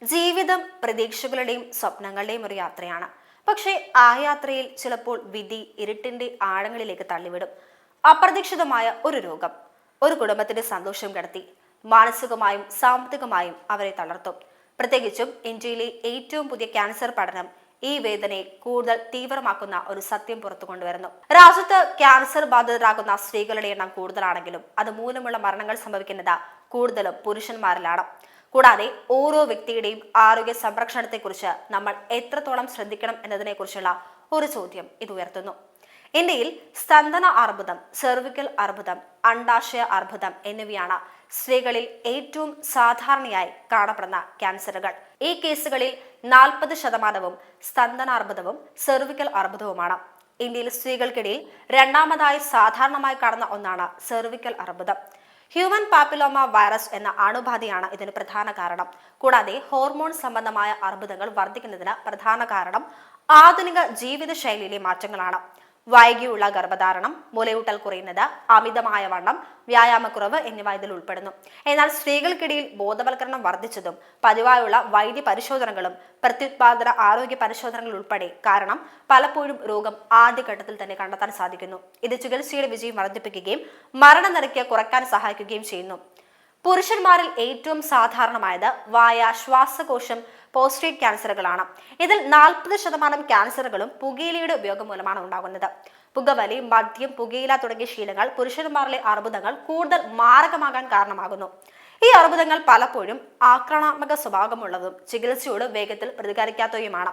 ജീവിതം പ്രതീക്ഷകളുടെയും സ്വപ്നങ്ങളുടെയും ഒരു യാത്രയാണ്. പക്ഷേ ആ യാത്രയിൽ ചിലപ്പോൾ വിധി ഇരുട്ടിന്റെ ആഴങ്ങളിലേക്ക് തള്ളിവിടും. അപ്രതീക്ഷിതമായ ഒരു രോഗം ഒരു കുടുംബത്തിന്റെ സന്തോഷം കടത്തി മാനസികമായും സാമ്പത്തികമായും അവരെ തളർത്തും. പ്രത്യേകിച്ചും ഇന്ത്യയിലെ ഏറ്റവും പുതിയ ക്യാൻസർ പഠനം ഈ വേദനയെ കൂടുതൽ തീവ്രമാക്കുന്ന ഒരു സത്യം പുറത്തു കൊണ്ടുവരുന്നു. രാജ്യത്ത് ക്യാൻസർ ബാധിതരാകുന്ന സ്ത്രീകളുടെ എണ്ണം കൂടുതലാണെങ്കിലും അതുമൂലമുള്ള മരണങ്ങൾ സംഭവിക്കുന്നത് കൂടുതലും പുരുഷന്മാരിലാണ്. കൂടാതെ ഓരോ വ്യക്തിയുടെയും ആരോഗ്യ സംരക്ഷണത്തെക്കുറിച്ച് നമ്മൾ എത്രത്തോളം ശ്രദ്ധിക്കണം എന്നതിനെക്കുറിച്ചുള്ള ഒരു ചോദ്യം ഇത് ഉയർത്തുന്നു. ഇന്ത്യയിൽ സ്തന്ധന അർബുദം, സെർവിക്കൽ അർബുദം, അണ്ഡാശയ അർബുദം എന്നിവയാണ് സ്ത്രീകളിൽ ഏറ്റവും സാധാരണയായി കാണപ്പെടുന്ന ക്യാൻസറുകൾ. ഈ കേസുകളിൽ 40% സ്തന്ധനാർബുദവും സെർവിക്കൽ അർബുദവുമാണ്. ഇന്ത്യയിൽ സ്ത്രീകൾക്കിടയിൽ രണ്ടാമതായി സാധാരണമായി കാണുന്ന ഒന്നാണ് സെർവിക്കൽ അർബുദം. ഹ്യൂമൻ പാപ്പിലോമ വൈറസ് എന്ന അണുബാധയാണ് ഇതിന് പ്രധാന കാരണം. കൂടാതെ ഹോർമോൺ സംബന്ധമായ അർബുദങ്ങൾ വർദ്ധിക്കുന്നതിന് പ്രധാന കാരണം ആധുനിക ജീവിതശൈലിയിലെ മാറ്റങ്ങളാണ്. വൈകിയുള്ള ഗർഭധാരണം, മുലയൂട്ടൽ കുറയുന്നത്, അമിതമായ വണ്ണം, വ്യായാമക്കുറവ് എന്നിവ ഇതിൽ ഉൾപ്പെടുന്നു. എന്നാൽ സ്ത്രീകൾക്കിടയിൽ ബോധവൽക്കരണം വർദ്ധിച്ചതും പതിവായുള്ള വൈദ്യ പരിശോധനകളും പ്രത്യുത്പാദന ആരോഗ്യ പരിശോധനകൾ ഉൾപ്പെടെ കാരണം പലപ്പോഴും രോഗം ആദ്യഘട്ടത്തിൽ തന്നെ കണ്ടെത്താൻ സാധിക്കുന്നു. ഇത് ചികിത്സയുടെ വിജയം വർദ്ധിപ്പിക്കുകയും മരണനിരക്ക് കുറയ്ക്കാൻ സഹായിക്കുകയും ചെയ്യുന്നു. പുരുഷന്മാരിൽ ഏറ്റവും സാധാരണമായത് വായ, ശ്വാസകോശം, പോസ്ട്രേറ്റ് ക്യാൻസറുകളാണ്. ഇതിൽ 40% ക്യാൻസറുകളും പുകയിലയുടെ ഉപയോഗം മൂലമാണ് ഉണ്ടാകുന്നത്. പുകവലി, മദ്യം, പുകയില തുടങ്ങിയ ശീലങ്ങൾ പുരുഷന്മാരിലെ അർബുദങ്ങൾ കൂടുതൽ മാരകമാകാൻ കാരണമാകുന്നു. ഈ അർബുദങ്ങൾ പലപ്പോഴും ആക്രമണാത്മക സ്വഭാവമുള്ളതും ചികിത്സയോട് വേഗത്തിൽ പ്രതികരിക്കാത്തവയുമാണ്.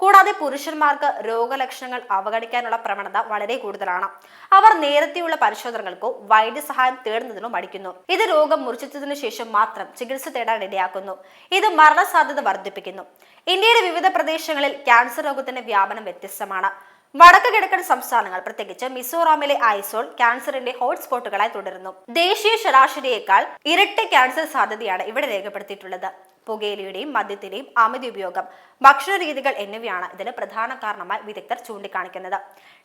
കൂടാതെ പുരുഷന്മാർക്ക് രോഗലക്ഷണങ്ങൾ അവഗണിക്കാനുള്ള പ്രവണത വളരെ കൂടുതലാണ്. അവർ നേരത്തെയുള്ള പരിശോധനകൾക്കോ വൈദ്യസഹായം തേടുന്നതിനോ മടിക്കുന്നു. ഇത് രോഗം മൂർച്ഛിച്ചതിനു ശേഷം മാത്രം ചികിത്സ തേടാൻ ഇടയാക്കുന്നു. ഇത് മരണസാധ്യത വർദ്ധിപ്പിക്കുന്നു. ഇന്ത്യയുടെ വിവിധ പ്രദേശങ്ങളിൽ ക്യാൻസർ രോഗത്തിന്റെ വ്യാപനം വ്യത്യസ്തമാണ്. വടക്ക് കിഴക്കൻ സംസ്ഥാനങ്ങൾ, പ്രത്യേകിച്ച് മിസോറാമിലെ ഐസോൾ ക്യാൻസറിന്റെ ഹോട്ട്സ്പോട്ടുകളായി തുടരുന്നു. ദേശീയ ശരാശരിയേക്കാൾ ഇരട്ടി ക്യാൻസർ സാധ്യതയാണ് ഇവിടെ രേഖപ്പെടുത്തിയിട്ടുള്ളത്. പുകയിലയുടെയും മദ്യത്തിന്റെയും അമിത ഉപയോഗം, ഭക്ഷണ രീതികൾ എന്നിവയാണ് ഇതിന് പ്രധാന കാരണമായി വിദഗ്ധർ ചൂണ്ടിക്കാണിക്കുന്നത്.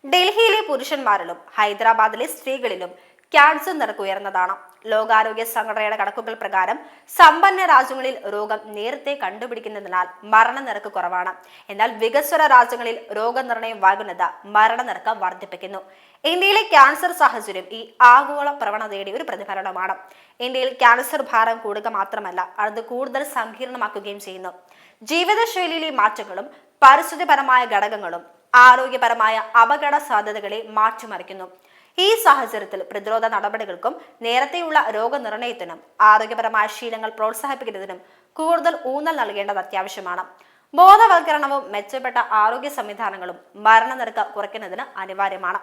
ഡൽഹിയിലെ പുരുഷന്മാരിലും ഹൈദരാബാദിലെ സ്ത്രീകളിലും ക്യാൻസർ നിരക്ക് ഉയർന്നതാണ്. ലോകാരോഗ്യ സംഘടനയുടെ കണക്കുകൾ പ്രകാരം സമ്പന്ന രാജ്യങ്ങളിൽ രോഗം നേരത്തെ കണ്ടുപിടിക്കുന്നതിനാൽ മരണനിരക്ക് കുറവാണ്. എന്നാൽ വികസ്വര രാജ്യങ്ങളിൽ രോഗനിർണയം വൈകുന്നത് മരണനിരക്ക് വർദ്ധിപ്പിക്കുന്നു. ഇന്ത്യയിലെ ക്യാൻസർ സാഹചര്യം ഈ ആഗോള പ്രവണതയുടെ ഒരു പ്രതിഫലനമാണ്. ഇന്ത്യയിൽ ക്യാൻസർ ഭാരം കൂടുക മാത്രമല്ല, അത് കൂടുതൽ സങ്കീർണമാക്കുകയും ചെയ്യുന്നു. ജീവിതശൈലിയിലെ മാറ്റങ്ങളും പരിസ്ഥിതിപരമായ ഘടകങ്ങളും ആരോഗ്യപരമായ അപകട സാധ്യതകളെ മാറ്റിമറിക്കുന്നു. ഈ സാഹചര്യത്തിൽ പ്രതിരോധ നടപടികൾക്കും നേരത്തെയുള്ള രോഗനിർണയത്തിനും ആരോഗ്യപരമായ ശീലങ്ങൾ പ്രോത്സാഹിപ്പിക്കുന്നതിനും കൂടുതൽ ഊന്നൽ നൽകേണ്ടത് അത്യാവശ്യമാണ്. ബോധവൽക്കരണവും മെച്ചപ്പെട്ട ആരോഗ്യ സംവിധാനങ്ങളും മരണനിരക്ക് കുറയ്ക്കുന്നതിന് അനിവാര്യമാണ്.